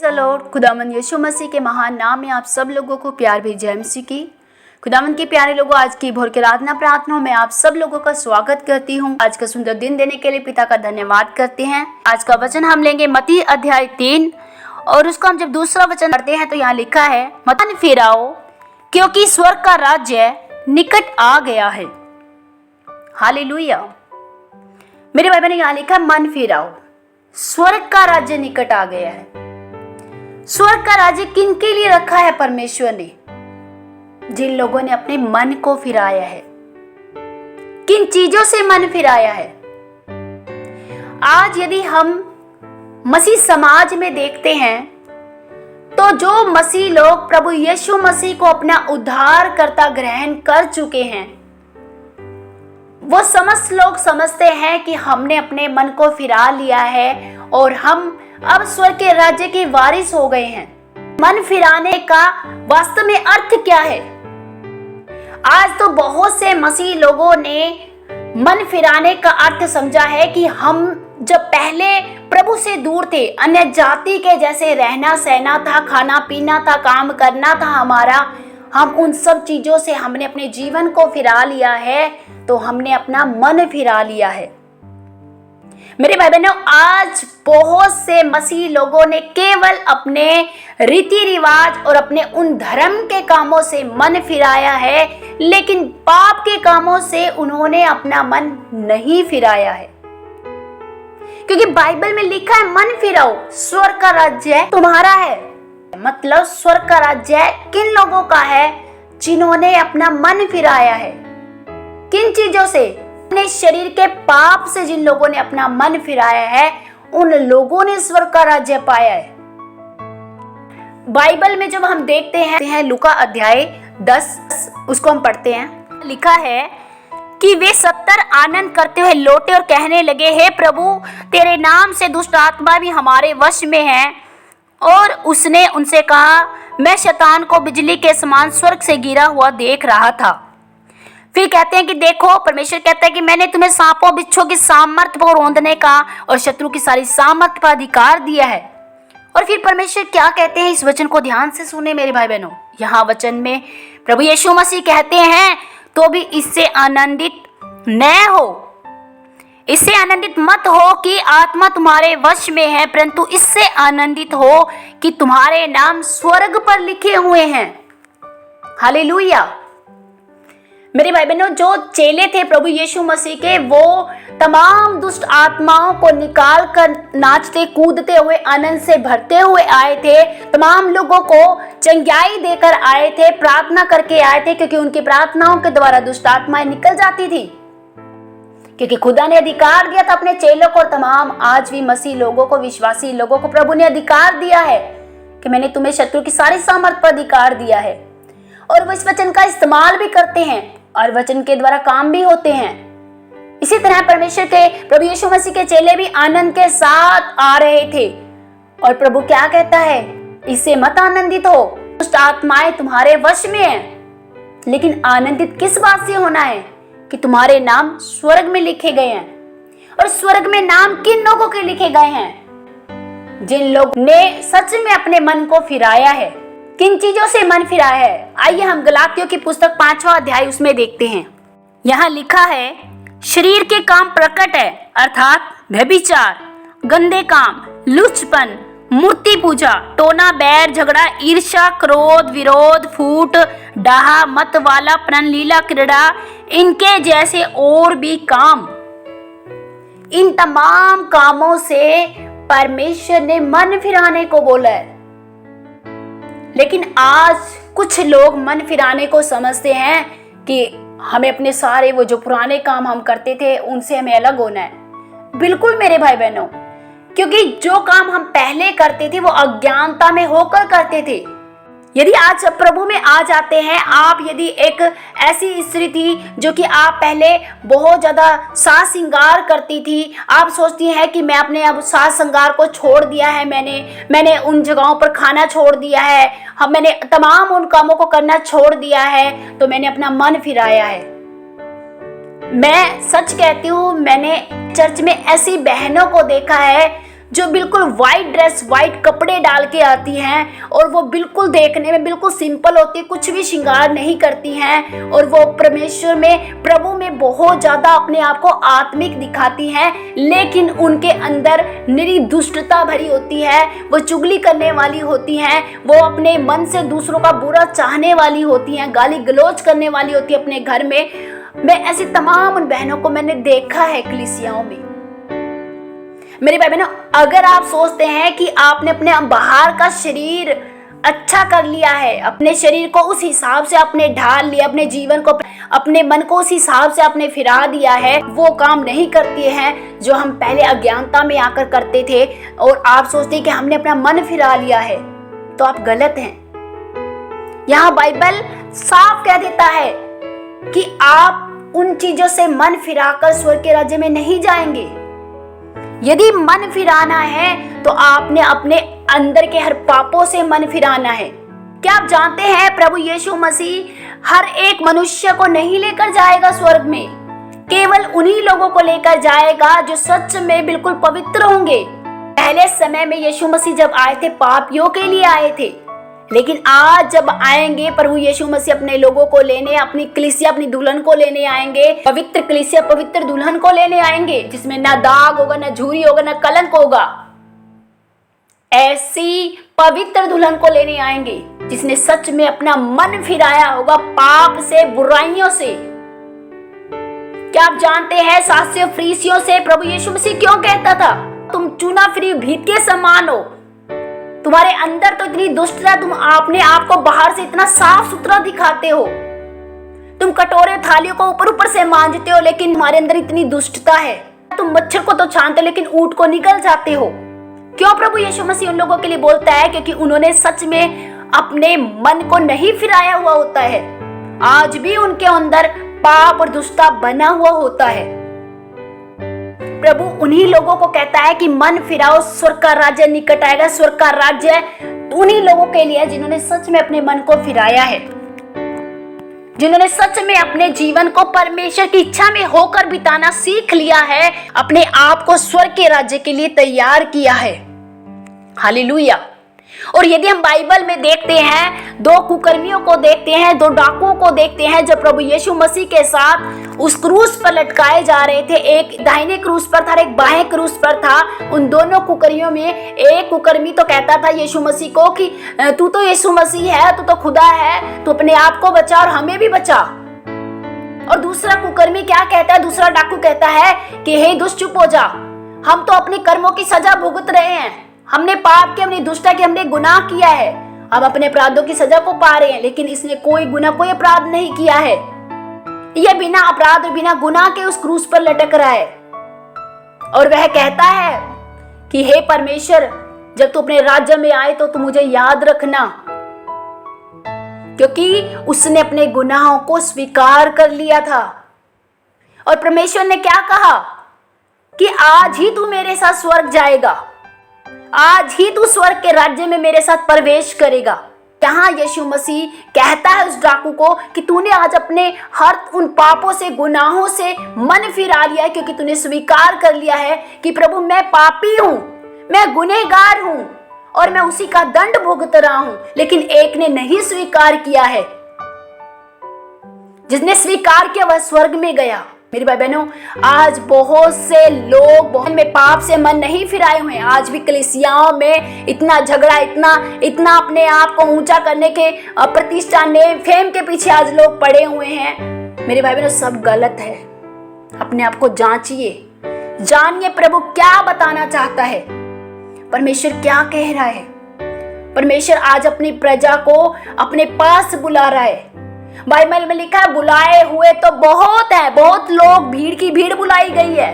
Lord, खुदावंद यीशु मसीह के महान नाम में आप सब लोगों को प्यार भी जय मसीह की। खुदावंद के प्यारे लोगों, आज की भोर के आराधना प्रार्थनाओं में आप सब लोगों का स्वागत करती हूँ। आज का सुंदर दिन देने के लिए पिता का धन्यवाद करते हैं। आज का वचन हम लेंगे मत्ती अध्याय 3 और उसको हम जब दूसरा वचन पढ़ते हैं तो यहाँ लिखा है, मन फिराओ क्योंकि स्वर्ग का राज्य निकट आ गया है। हालेलुया। मेरे भाई बहन, यहाँ लिखा है मन फिराओ, स्वर्ग का राज्य निकट आ गया है। स्वर्ग का राज्य किन के लिए रखा है परमेश्वर ने? जिन लोगों ने अपने मन को फिराया है। किन चीजों से मन फिराया है? आज यदि हम मसीह समाज में देखते हैं तो जो मसीह लोग प्रभु यीशु मसीह को अपना उद्धारकर्ता ग्रहण कर चुके हैं, वो समस्त लोग समझते हैं कि हमने अपने मन को फिरा लिया है और हम अब स्वर्ग के राज्य के वारिस हो गए हैं। मन फिराने का वास्तव में अर्थ क्या है? आज तो बहुत से मसीह लोगों ने मन फिराने का अर्थ समझा है कि हम जब पहले प्रभु से दूर थे, अन्य जाति के जैसे रहना सहना था, खाना पीना था, काम करना था हमारा, हम उन सब चीजों से हमने अपने जीवन को फिरा लिया है, तो हमने अपना मन फिरा लिया है। मेरे भाई बहनों, आज बहुत से मसीह लोगों ने केवल अपने रीति रिवाज और अपने उन धर्म के कामों से मन फिराया है, लेकिन पाप के कामों से उन्होंने अपना मन नहीं फिराया है। क्योंकि बाइबल में लिखा है, मन फिराओ, स्वर्ग का राज्य तुम्हारा है। मतलब स्वर्ग का राज्य किन लोगों का है? जिन्होंने अपना मन फिराया है। किन चीजों से? अपने शरीर के पाप से जिन लोगों ने अपना मन फिराया है, उन लोगों ने स्वर्ग का राज्य पाया है। बाइबल में जब हम देखते हैं लूका अध्याय 10, उसको हम पढ़ते हैं। लिखा है कि वे 70 आनंद करते हुए लौटे और कहने लगे, हे प्रभु, तेरे नाम से दुष्ट आत्मा भी हमारे वश में है। और उसने उनसे कहा, मैं शैतान को बिजली के समान स्वर्ग से गिरा हुआ देख रहा था। फिर कहते हैं कि देखो, परमेश्वर कहता है कि मैंने तुम्हें सांपों बिच्छों की सामर्थ्य को रौंदने का और शत्रु की सारी सामर्थ्य पर अधिकार दिया है। और फिर परमेश्वर क्या कहते हैं, इस वचन को ध्यान से सुने मेरे भाई बहनों। यहाँ वचन में प्रभु यीशु मसीह कहते हैं, तो भी इससे आनंदित न हो, इससे आनंदित मत हो कि आत्मा तुम्हारे वश में है, परंतु इससे आनंदित हो कि तुम्हारे नाम स्वर्ग पर लिखे हुए हैं। हालेलुया। मेरे भाई बहनों, जो चेले थे प्रभु यीशु मसीह के, वो तमाम दुष्ट आत्माओं को निकाल कर नाचते कूदते हुए आनंद से भरते हुए आए थे। तमाम लोगों को चंगाई देकर आए थे, प्रार्थना करके आए थे, क्योंकि उनकी प्रार्थनाओं के द्वारा दुष्ट आत्माएं निकल जाती थी। क्योंकि खुदा ने अधिकार दिया था अपने चेलों को। तमाम आज भी मसीह लोगों को, विश्वासी लोगों को प्रभु ने अधिकार दिया है कि मैंने तुम्हें शत्रु की सारी सामर्थ पर अधिकार दिया है। और वो इस वचन का इस्तेमाल भी करते हैं और वचन के द्वारा काम भी होते हैं। इसी तरह परमेश्वर के प्रभु यीशु मसीह के चेले भी आनंद के साथ आ रहे थे। और प्रभु क्या कहता है, इससे मत आनंदित हो, दुष्ट आत्माएं तुम्हारे वश में है। लेकिन आनंदित किस बात से होना है? कि तुम्हारे नाम स्वर्ग में लिखे गए हैं। और स्वर्ग में नाम किन लोगों के लिखे गए हैं? जिन लोग ने सच में अपने मन को फिराया है। किन चीजों से मन फिराया है? आइए हम गलातियों की पुस्तक 5वां अध्याय उसमें देखते हैं। यहाँ लिखा है, शरीर के काम प्रकट है, अर्थात व्यभिचार, गंदे काम, लुचपन, मूर्ति पूजा, टोना, बैर, झगड़ा, ईर्ष्या, क्रोध, विरोध, फूट, डाहा, मत वाला, प्रण, लीला, क्रीड़ा, इनके जैसे और भी काम। इन तमाम कामों से परमेश्वर ने मन फिराने को बोला है। लेकिन आज कुछ लोग मन फिराने को समझते हैं कि हमें अपने सारे वो जो पुराने काम हम करते थे उनसे हमें अलग होना है। बिल्कुल मेरे भाई बहनों, क्योंकि जो काम हम पहले करते थे वो अज्ञानता में होकर करते थे। यदि आज प्रभु में आ जाते हैं, आप यदि एक ऐसी स्त्री थी जो कि आप पहले बहुत ज्यादा साज श्रृंगार करती थी, आप सोचती हैं कि मैं अपने अब साज श्रृंगार को छोड़ दिया है, मैंने उन जगहों पर खाना छोड़ दिया है, मैंने तमाम उन कामों को करना छोड़ दिया है, तो मैंने अपना मन फिराया है। मैं सच कहती हूँ, मैंने चर्च में ऐसी बहनों को देखा है जो बिल्कुल वाइट ड्रेस, वाइट कपड़े डाल के आती हैं और वो बिल्कुल देखने में बिल्कुल सिंपल होती है, कुछ भी श्रृंगार नहीं करती हैं और वो परमेश्वर में, प्रभु में बहुत ज़्यादा अपने आप को आत्मिक दिखाती हैं, लेकिन उनके अंदर निरी दुष्टता भरी होती है। वो चुगली करने वाली होती हैं, वो अपने मन से दूसरों का बुरा चाहने वाली होती हैं, गाली गलौज करने वाली होती है अपने घर में। मैं ऐसी तमाम उन बहनों को मैंने देखा है कलीसियाओं में। मेरे भाई बहनों, अगर आप सोचते हैं कि आपने अपने बाहर का शरीर अच्छा कर लिया है, अपने शरीर को उस हिसाब से आपने ढाल लिया, अपने जीवन को, अपने मन को उस हिसाब से आपने फिरा दिया है, वो काम नहीं करती हैं जो हम पहले अज्ञानता में आकर करते थे, और आप सोचते हैं कि हमने अपना मन फिरा लिया है, तो आप गलत हैं। यहाँ बाइबल साफ कह देता है कि आप उन चीजों से मन फिराकर स्वर्ग के राज्य में नहीं जाएंगे। यदि मन फिराना है तो आपने अपने अंदर के हर पापों से मन फिराना है। क्या आप जानते हैं प्रभु यीशु मसीह हर एक मनुष्य को नहीं लेकर जाएगा स्वर्ग में, केवल उन्हीं लोगों को लेकर जाएगा जो सच में बिल्कुल पवित्र होंगे। पहले समय में यीशु मसीह जब आए थे पापियों के लिए आए थे, लेकिन आज जब आएंगे प्रभु यीशु मसीह अपने लोगों को लेने, अपनी कलीसिया, अपनी दुल्हन को लेने आएंगे, पवित्र कलीसिया, पवित्र दुल्हन को लेने आएंगे, जिसमें ना दाग होगा, ना झुर्री होगा, ना कलंक होगा। ऐसी पवित्र दुल्हन को लेने आएंगे जिसने सच में अपना मन फिराया होगा पाप से, बुराइयों से। क्या आप जानते हैं शास्त्रियों फरीसियों से प्रभु यीशु मसीह क्यों कहता था, तुम चुना फिरी भीत के समान हो, तुम्हारे अंदर तो इतनी दुष्टता, तुम अपने आप को बाहर से इतना साफ सुथरा दिखाते हो, तुम कटोरे थालियों को ऊपर ऊपर से मांजते हो, लेकिन तुम्हारे अंदर इतनी दुष्टता है, तुम मच्छर को तो छानते हो लेकिन ऊंट को निगल जाते हो। क्यों प्रभु यीशु मसीह उन लोगों के लिए बोलता है? क्योंकि उन्होंने सच में अपने मन को नहीं फिराया हुआ होता है। आज भी उनके अंदर पाप और दुष्टता बना हुआ होता है। प्रभु उन्हीं लोगों को कहता है कि मन फिराओ, स्वर्ग का राज्य निकट आएगा। स्वर्ग का राज्य उन्हीं लोगों के लिए है जिन्होंने सच में अपने मन को फिराया है, जिन्होंने सच में अपने जीवन को परमेश्वर की इच्छा में होकर बिताना सीख लिया है, अपने आप को स्वर्ग के राज्य के लिए तैयार किया है। हालेलुया। और यदि हम बाइबल में देखते हैं, दो कुकर्मियों को देखते हैं, दो डाकुओं को देखते हैं जो प्रभु यीशु मसीह के साथ उस क्रूस पर लटकाए जा रहे थे। एक दाहिने क्रूस पर था, एक बाएं क्रूस पर था। उन दोनों कुकर्मियों में एक कुकर्मी तो कहता था यीशु मसीह को कि तू तो यीशु मसीह है, तू तो खुदा है, तू अपने आप को बचा और हमें भी बचा। और दूसरा कुकर्मी क्या कहता है, दूसरा डाकू कहता है कि हे दुष्ट चुप हो जा, हम तो अपने कर्मों की सजा भुगत रहे हैं, हमने पाप की, हमने दुष्टता की, हमने गुनाह किया है, हम अपने अपराधों की सजा को पा रहे हैं। लेकिन इसने कोई गुनाह, कोई अपराध नहीं किया है, यह बिना अपराध और बिना गुनाह के उस क्रूस पर लटक रहा है। और वह कहता है कि हे परमेश्वर, जब तू अपने राज्य में आए तो तू मुझे याद रखना, क्योंकि उसने अपने गुनाहों को स्वीकार कर लिया था। और परमेश्वर ने क्या कहा कि आज ही तू मेरे साथ स्वर्ग जाएगा, आज ही तू स्वर्ग के राज्य में मेरे साथ प्रवेश करेगा। यहाँ यीशु मसीह कहता है उस डाकू को कि तूने आज अपने हर उन पापों से, गुनाहों से मन फिरा लिया है, क्योंकि तूने स्वीकार कर लिया है कि प्रभु मैं पापी हूं, मैं गुनहगार हूं और मैं उसी का दंड भुगत रहा हूं। लेकिन एक ने नहीं स्वीकार किया है, जिसने स्वीकार किया वह स्वर्ग में गया। मेरी भाई बहनों, आज बहुत से लोग बहुत में पाप से मन नहीं फिराए हुए हैं। आज भी कलीसियाओं में इतना झगड़ा, इतना अपने आप को ऊंचा करने के प्रतिष्ठा, नेम फेम के पीछे आज लोग पड़े हुए हैं। मेरे भाई बहनों, सब गलत है। अपने आप को जांचिए, जानिए प्रभु क्या बताना चाहता है, परमेश्वर क्या कह रहा है। परमेश्वर आज अपनी प्रजा को अपने पास बुला रहा है। बाइबल में लिखा है बुलाए हुए तो बहुत है, बहुत लोग, भीड़ की भीड़ बुलाई गई है,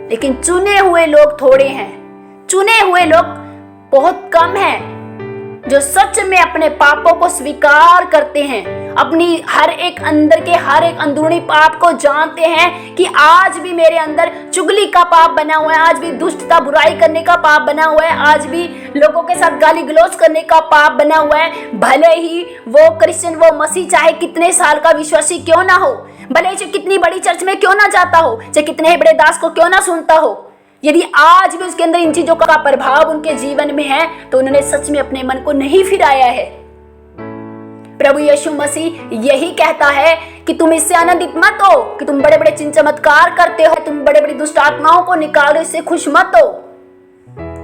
लेकिन चुने हुए लोग थोड़े हैं। चुने हुए लोग बहुत कम हैं जो सच में अपने पापों को स्वीकार करते हैं, अपनी हर एक अंदर के हर एक अंदरूनी पाप को जानते हैं कि आज भी मेरे अंदर चुगली का पाप बना हुआ है, आज भी दुष्टता, बुराई करने का पाप बना हुआ है, आज भी लोगों के साथ गाली गलौज करने का पाप बना हुआ है। भले ही वो क्रिश्चियन, वो मसीह चाहे कितने साल का विश्वासी क्यों ना हो, भले ही कितनी बड़ी चर्च में क्यों ना जाता हो, चाहे कितने बड़े दास को क्यों ना सुनता हो, यदि आज भी उसके अंदर इन चीजों का प्रभाव उनके जीवन में है तो उन्होंने सच में अपने मन को नहीं फिराया है। प्रभु यीशु मसीह यही कहता है कि तुम इससे आनंदित मत हो कि तुम बड़े बड़े चिन्ह चमत्कार करते हो, तुम बड़े बड़ी दुष्ट आत्माओं को निकालो, इससे खुश मत हो।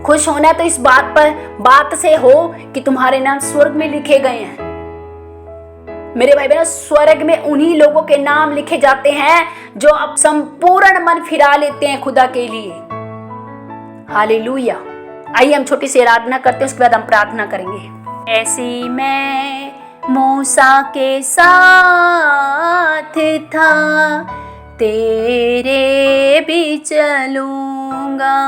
खुश होना तो इस बात से हो कि तुम्हारे नाम स्वर्ग में लिखे गए हैं। मेरे भाई बहनों, स्वर्ग में उन्हीं लोगों के नाम लिखे जाते हैं जो अब संपूर्ण मन फिरा लेते हैं खुदा के लिए। हालेलुया। आइए हम छोटी सी आराधना करते हैं, उसके बाद हम प्रार्थना करेंगे। ऐसी मैं मूसा के साथ था, तेरे भी चलूंगा।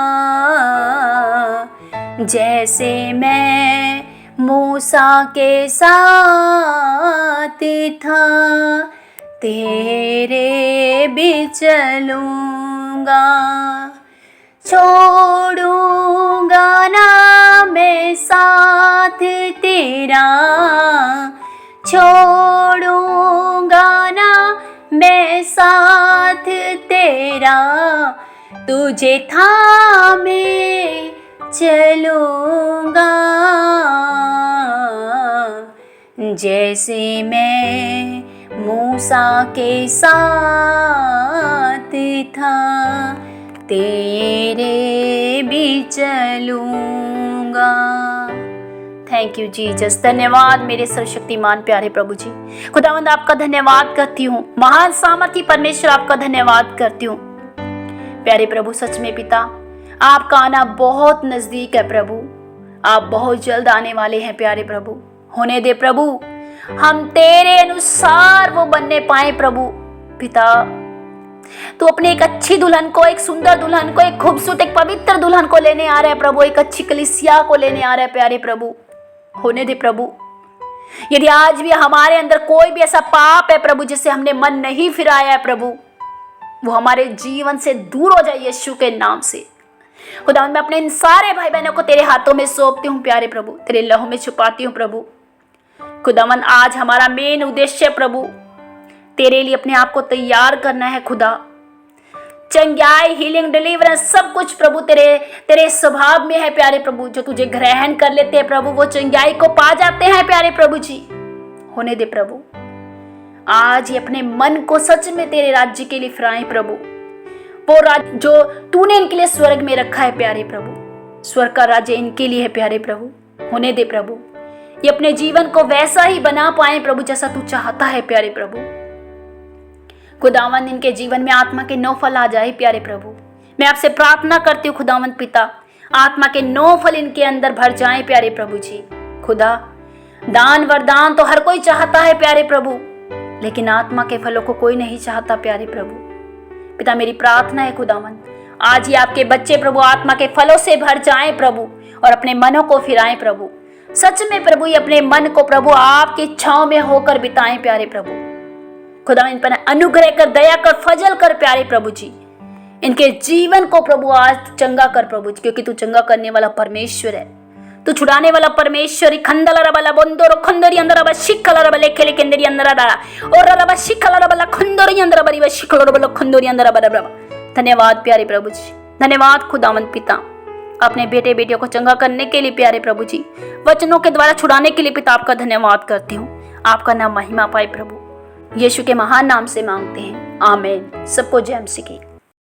जैसे मैं मूसा के साथ था, तेरे भी चलूंगा। छोड़ूंगा ना मैं साथ तेरा, छोड़ूंगा ना मैं साथ तेरा, तुझे थामे चलूंगा। जैसे मैं मूसा के साथ था, तेरे भी चलूंगा। Thank you Jesus. धन्यवाद मेरे सर्वशक्तिमान प्यारे प्रभु जी। खुदावंद आपका धन्यवाद करती हूँ, महान सामर्थी परमेश्वर आपका धन्यवाद करती हूँ। प्यारे प्रभु, सच में पिता, आपका आना बहुत नजदीक है प्रभु, आप बहुत जल्द आने वाले हैं प्यारे प्रभु। होने दे प्रभु, हम तेरे अनुसार वो बनने पाए प्रभु। पिता, तू अपने एक अच्छी दुल्हन को, एक सुंदर दुल्हन को, एक खूबसूरत, एक पवित्र दुल्हन को लेने आ रहा है प्रभु, एक अच्छी कलीसिया को लेने आ रहा है प्यारे प्रभु। होने दे प्रभु, यदि आज भी हमारे अंदर कोई भी ऐसा पाप है प्रभु जिससे हमने मन नहीं फिराया है प्रभु, वो हमारे जीवन से दूर हो जाए यीशु के नाम से। खुदा, मैं अपने इन सारे भाई बहनों को तेरे हाथों में सौंपती हूँ प्यारे प्रभु, तेरे लहू में छुपाती हूँ प्रभु। खुदावन, आज हमारा मेन उद्देश्य प्रभु तेरे लिए अपने आप को तैयार करना है खुदा। चंगाई, हीलिंग, डिलीवरेंस सब कुछ प्रभु तेरे स्वभाव में है प्यारे प्रभु। जो तुझे ग्रहण कर लेते हैं प्रभु, वो चंगाई को पा जाते हैं प्यारे प्रभु जी। होने दे प्रभु, आज ही अपने मन को सच में तेरे राज्य के लिए फिराएं प्रभु। वो राज्य जो तूने इनके लिए स्वर्ग में रखा है प्यारे प्रभु, स्वर्ग का राज्य इनके लिए है प्यारे प्रभु। होने दे प्रभु, ये अपने जीवन को वैसा ही बना पाए प्रभु जैसा तू चाहता है प्यारे प्रभु। खुदावंद, इनके जीवन में आत्मा के 9 फल आ जाए प्यारे प्रभु। मैं आपसे प्रार्थना करती हूँ खुदावंद पिता, आत्मा के 9 फल इनके अंदर भर जाएं प्यारे प्रभु जी। खुदा, दान वरदान तो हर कोई चाहता है प्यारे प्रभु, लेकिन आत्मा के फलों को कोई नहीं चाहता प्यारे प्रभु। पिता, मेरी प्रार्थना है खुदावंद, आज ही आपके बच्चे प्रभु आत्मा के फलों से भर जाएं प्रभु और अपने मनों को फिराएं प्रभु। सच में प्रभु, ये अपने मन को प्रभु आपकी इच्छाओं में होकर बिताएं प्यारे प्रभु। खुदा, इन पर अनुग्रह कर, दया कर, फजल कर प्यारे प्रभु जी। इनके जीवन को प्रभु आज चंगा कर प्रभु जी, क्योंकि तू चंगा करने वाला परमेश्वर है, तू छुड़ाने वाला परमेश्वर। खंदला रबला बंदोरो खंदोरी अंदर रबा शिखला रबले खेले केंदरी अंदर रबा और रबा शिखला रबला खंदोरी अंदर बरी व शिखला रबला खंदोरी अंदर रबा। धन्यवाद प्यारे प्रभु जी, धन्यवाद खुदावंद पिता, अपने बेटे बेटियों को चंगा करने के लिए प्यारे प्रभु जी, वचनों के द्वारा छुड़ाने के लिए पिता आपका धन्यवाद करती हूँ। आपका नाम महिमा पाए प्रभु, यीशु के महान नाम से मांगते हैं, आमीन। सबको जय मसीह की।